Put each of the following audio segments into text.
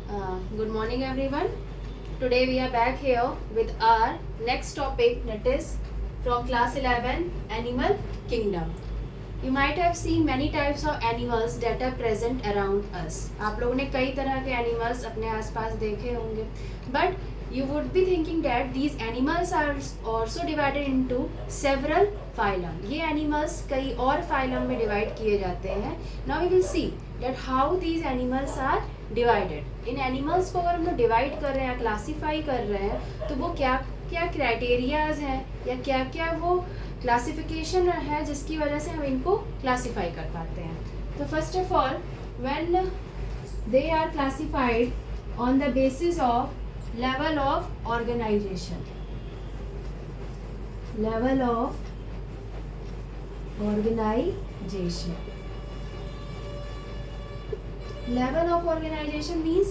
Good morning, everyone. Today we are back here with our next topic, that is from class 11, Animal Kingdom. You might have seen many types of animals that are present around us. आप लोगों ने कई तरह के animals अपने आसपास देखे होंगे. But you would be thinking that these animals are also divided into several phylum. ये animals कई और phylum में divide किए जाते हैं. Now we will see that how these animals are divided. In animals को अगर हम लोग डिवाइड कर रहे हैं, क्लासीफाई कर रहे हैं, तो वो क्या क्या क्राइटेरियाज हैं या क्या क्या वो क्लासिफिकेशन है जिसकी वजह से हम इनको क्लासीफाई कर पाते हैं. तो first of all when they are classified on the basis of level of organization. Level of organization. Level of organization means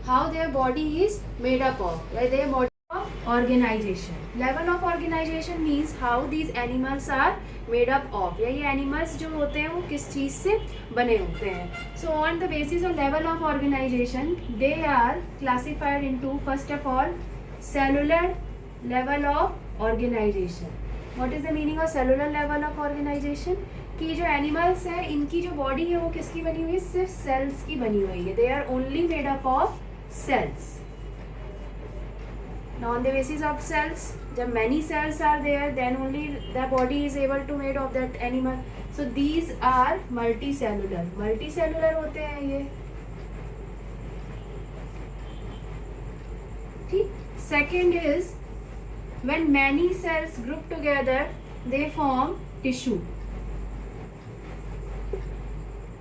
how their body is made up of, right? Their body of organization. Level of organization means how these animals are made up of, या ये animals जो होते हैं वो किस चीज़ से बने होते हैं. So on the basis of level of organization, they are classified into first of all cellular level of organization. What is the meaning of cellular level of organization? कि जो एनिमल्स हैं इनकी जो बॉडी है वो किसकी बनी हुई है? सिर्फ सेल्स की बनी हुई है. They are only made up of cells. Now on the basis of cells, जब many cells are there then only the body is able to made of that animal. So these are multicellular. Multicellular होते हैं ये. ठीक. Second is when many cells group together they form tissue.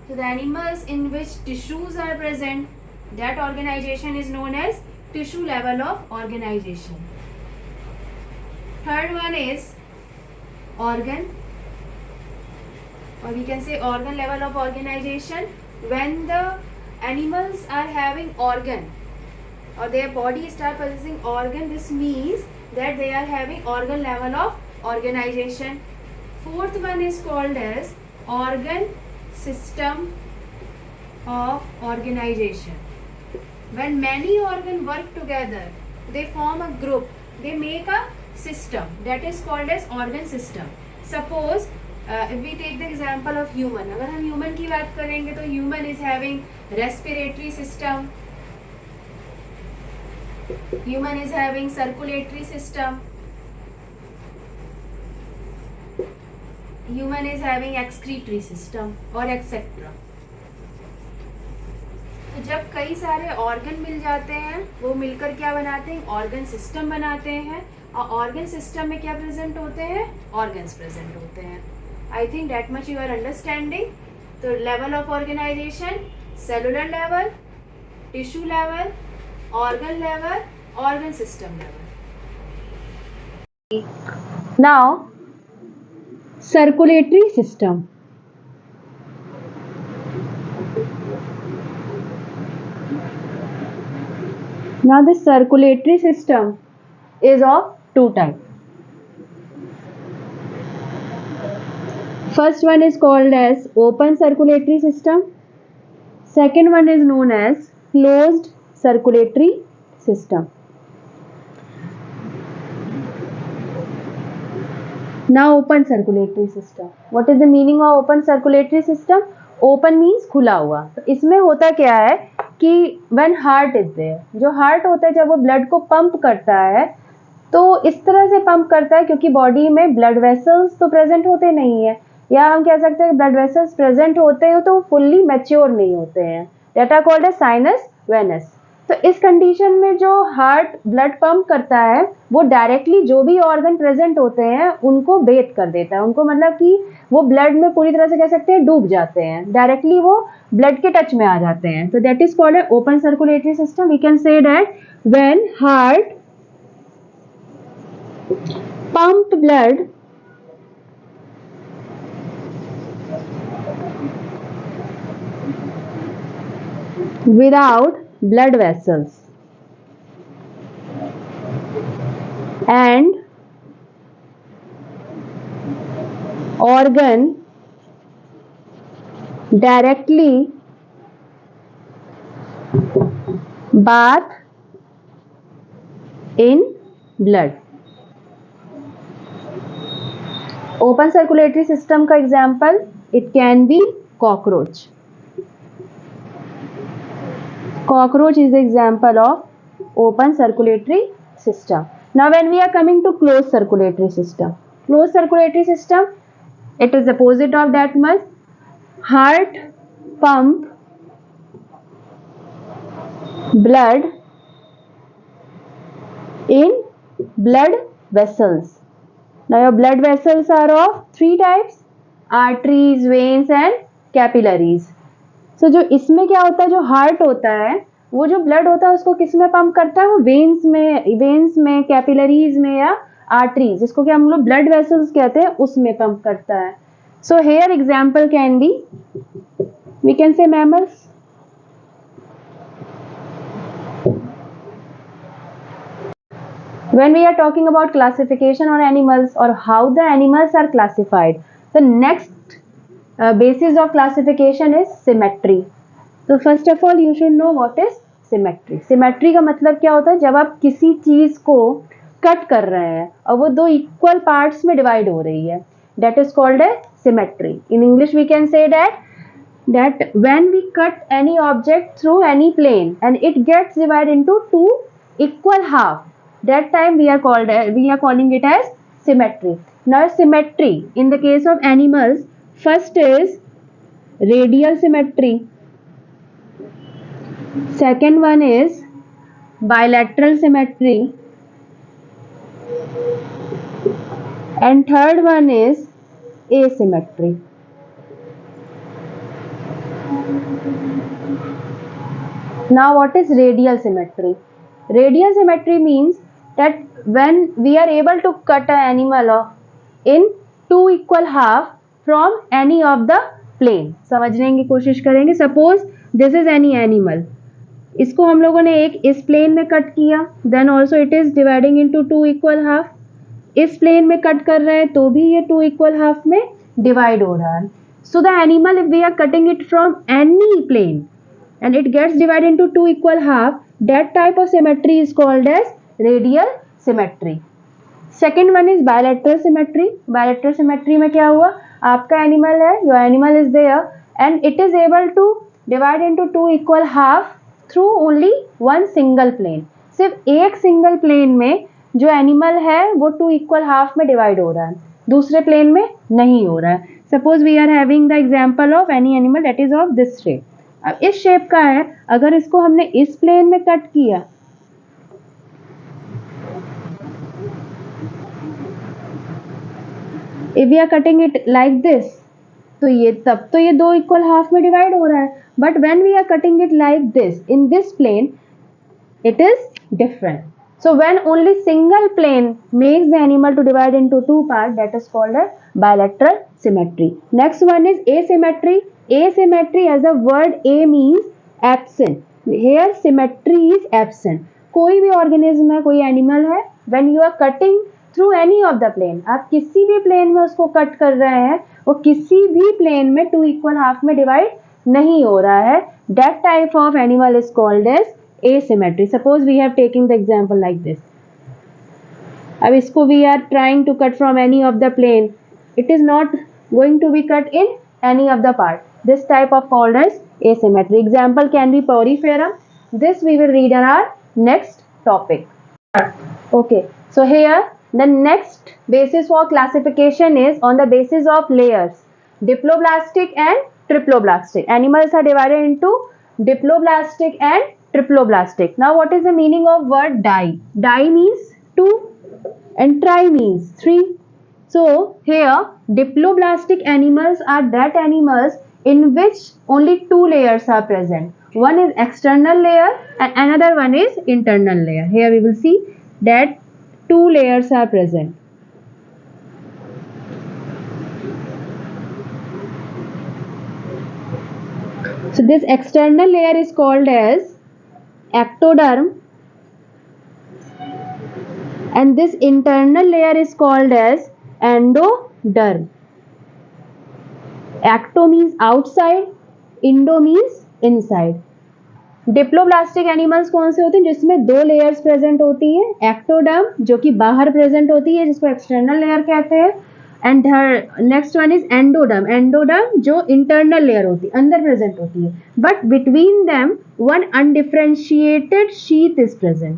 So the animals in which tissues are present, that organization is known as tissue level of organization. Third one is organ, or we can say organ level of organization. When the animals are having organ or their body start possessing organ, this means that they are having organ level of organization. Fourth one is called as organ system of organization. When many organs work together, they form a group, they make a system that is called as organ system. Suppose if we take the example of human, अगर हम human की बात करेंगे तो human is having respiratory system, human is having circulatory system, human is having excretory system और etcetera. तो जब कई सारे ऑर्गन मिल जाते हैं वो मिलकर क्या बनाते हैं? ऑर्गन सिस्टम बनाते हैं. और ऑर्गन सिस्टम में क्या प्रेजेंट होते हैं? ऑर्गन्स प्रेजेंट होते हैं. I think that much you are understanding. तो level of organisation, cellular level, tissue level, organ level, organ system level. Now circulatory system. Now the circulatory system is of two types. First one is called as open circulatory system. Second one is known as closed circulatory system. Now open circulatory system. What is the meaning of open circulatory system? Open means खुला हुआ. तो इसमें होता क्या है कि when heart is there, जो heart होता है जब वो ब्लड को पंप करता है तो इस तरह से पंप करता है क्योंकि बॉडी में ब्लड वेसल्स तो प्रेजेंट होते नहीं है, या हम कह सकते हैं ब्लड वेसल्स प्रेजेंट होते हैं तो फुल्ली मैच्योर नहीं होते हैं. That are called as sinus venous. तो इस कंडीशन में जो हार्ट ब्लड पंप करता है वो डायरेक्टली जो भी ऑर्गन प्रेजेंट होते हैं उनको बेथ कर देता है. उनको मतलब कि वो ब्लड में पूरी तरह से कह सकते हैं डूब जाते हैं, डायरेक्टली वो ब्लड के टच में आ जाते हैं. तो that is called a open circulatory system. We can say that when heart pump blood without blood vessels and organ directly bath in blood. Open circulatory system का example, it can be cockroach. Cockroach is the example of open circulatory system. Now when we are coming to closed circulatory system, it is opposite of that much. Heart pump blood in blood vessels. Now your blood vessels are of three types: arteries, veins and capillaries. So जो इसमें क्या होता है, जो heart होता है वो जो ब्लड होता है उसको किस में पंप करता है, वो वेन्स में कैपिलरीज में या आर्टरीज, जिसको क्या हम लोग ब्लड वेसल्स कहते हैं, उसमें पंप करता है. So here example can be, we can say mammals. When we are talking about classification on animals or how the animals are classified, the next basis of classification is symmetry. So first of all you should know what is symmetry. Symmetry का मतलब क्या होता है, जब आप किसी चीज को कट कर रहे हैं और वो दो इक्वल पार्ट्स में डिवाइड हो रही है, that is called as symmetry. In English we can say that when we cut any object through any plane and it gets divided into two equal half, that time we are calling it as symmetry. Now symmetry in the case of animals, first is radial symmetry, second one is bilateral symmetry, and third one is asymmetry. Now what is radial symmetry? Radial symmetry means that when we are able to cut an animal in two equal half from any of the plane. समझने की कोशिश करेंगे. Suppose this is any animal. इसको हम लोगों ने एक इस प्लेन में कट किया, then also it is dividing into two equal half. इस प्लेन में कट कर रहे हैं तो भी ये टू इक्वल हाफ में डिवाइड हो रहा है. So the animal, if we are cutting it from any plane and it gets divided into two equal half, that type of symmetry is called as radial symmetry. Second one is bilateral symmetry. Bilateral symmetry में क्या हुआ, आपका animal है, your animal is there and it is able to divide into two equal half through only one single plane. सिर्फ एक single plane में जो animal है वो टू इक्वल हाफ में डिवाइड हो रहा है, दूसरे प्लेन में नहीं हो रहा है. Suppose we are having the example of any animal that is of this shape. अब इस शेप का है, अगर इसको हमने इस प्लेन में कट किया, if we are cutting it like this, तो ये तब तो ये दो इक्वल हाफ में डिवाइड हो रहा है. But when we are cutting it like this in this plane, it is different. So when only single plane makes the animal to divide into two parts, that is called a bilateral symmetry. Next one is asymmetry. Asymmetry, as the word a means absent. Here symmetry is absent. कोई भी organism है, कोई animal है, when you are cutting through any of the plane, आप किसी भी plane में उसको cut कर रहे हैं, वो किसी भी plane में two equal half में divide नहीं हो रहा है, that type of animal is called as asymmetry. Suppose we have taken the example like this. अब इसको we are trying to cut from any of the plane, it is not going to be cut in any of the part. This type of called as asymmetry. Example can be poriferum. This we will read in our next topic. Okay, so here the next basis for classification is on the basis of layers, diploblastic and triploblastic. Animals are divided into diploblastic and triploblastic. Now what is the meaning of word di? Di means two and tri means three. So here diploblastic animals are that animals in which only two layers are present. One is external layer and another one is internal layer. Here we will see that two layers are present. So this external layer is called as ectoderm and this internal layer is called as endoderm. Ecto means outside, endo means inside. Diploblastic animals कौन से होते हैं? जिसमें 2 layers present होती है, ectoderm जो कि बाहर प्रेजेंट होती है जिसको एक्सटर्नल लेयर कहते हैं, and next one is endoderm, endoderm जो इंटरनल लेयर होती है, अंदर प्रेजेंट होती है, but between them one undifferentiated sheath is present,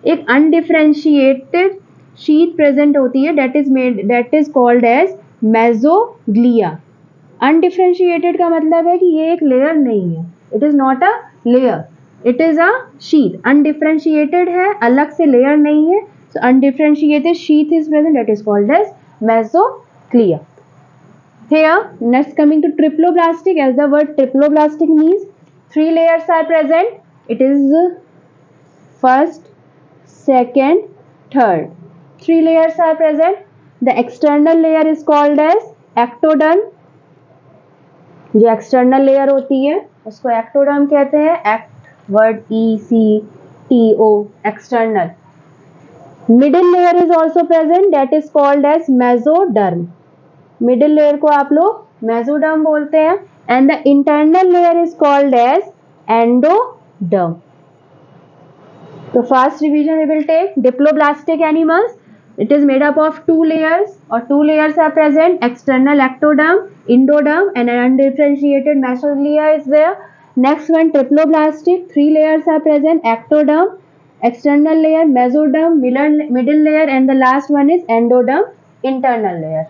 एक अनडिफरेंशिएटेड शीथ प्रेजेंट होती है, that is called as mesoglea. Undifferentiated का मतलब है कि ये एक लेयर नहीं है, it is not a layer, it is a sheath. Undifferentiated है, अलग से लेयर नहीं है, so undifferentiated sheath is present, that is called as mesoglia. Here next coming to triploblastic, as the word triploblastic means 3 layers are present, it is first, second, third, 3 layers are present. The external layer is called as ectoderm, जो external layer होती है उसको ectoderm कहते हैं, act word ECTO, external. Middle layer is also present, that is called as mesoderm, middle layer को आप लोग mesoderm बोलते हैं, and the internal layer is called as endoderm. तो first revision we will take diploblastic animals, it is made up of 2 layers, or 2 layers are present, external ectoderm, endoderm, and an undifferentiated mesoglia is there. Next one, triploblastic, 3 layers are present, ectoderm, external layer, mesoderm, middle layer, and the last one is endoderm, internal layer.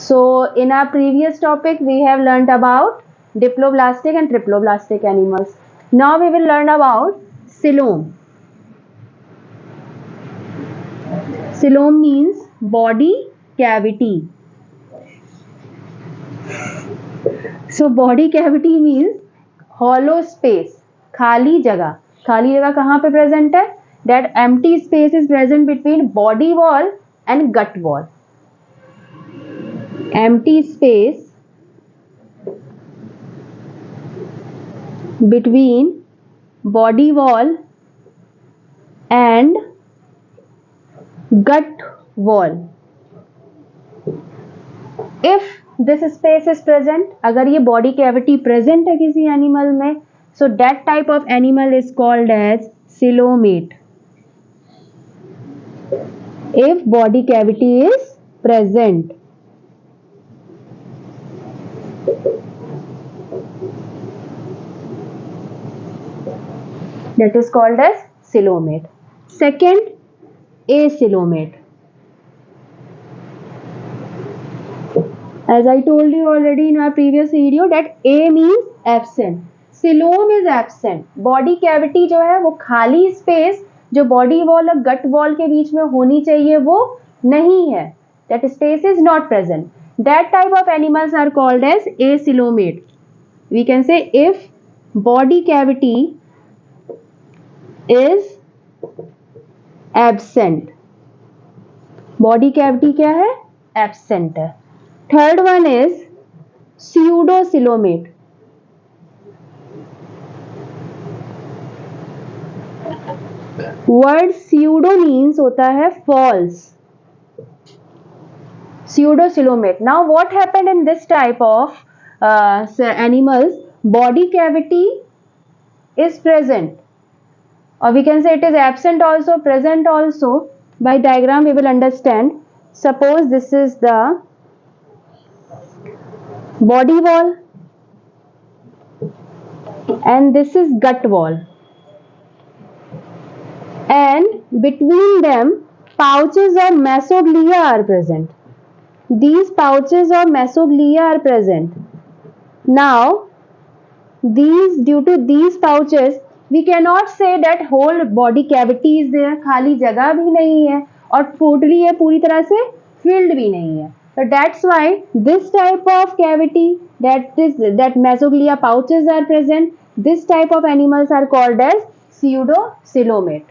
So in our previous topic we have learnt about diploblastic and triploblastic animals. Now we will learn about coelom. Coelom means body cavity. So body cavity means hollow space, खाली जगह। खाली जगह कहाँ पे present है? That empty space is present between body wall and gut wall. Empty space between body wall and gut wall. If this space is present, अगर ये body cavity present है किसी animal में, so that type of animal is called as coelomate. If body cavity is present, that is called as coelomate. Second, acoelomate. As I told you already in our previous video that A means absent, coelom is absent. Body cavity जो है वो खाली space जो body wall और gut wall के बीच में होनी चाहिए वो नहीं है, that space is not present. That type of animals are called as acoelomate. We can say if body cavity is absent, body cavity क्या है? Absent है. Third one is pseudocoelomate. Word pseudo means होता है false. Pseudocoelomate. Now what happened in this type of animals? Body cavity is present, or we can say it is absent also, present also. By diagram we will understand. Suppose this is the body wall and this is gut wall, and between them pouches of mesoglia are present. These pouches of mesoglia are present. Now due to these pouches we cannot say that whole body cavity is there, खाली जगह भी नहीं है और totally है पूरी तरह से filled भी नहीं है. So that's why this type of cavity, that mesoglia pouches are present. This type of animals are called as pseudocoelomate.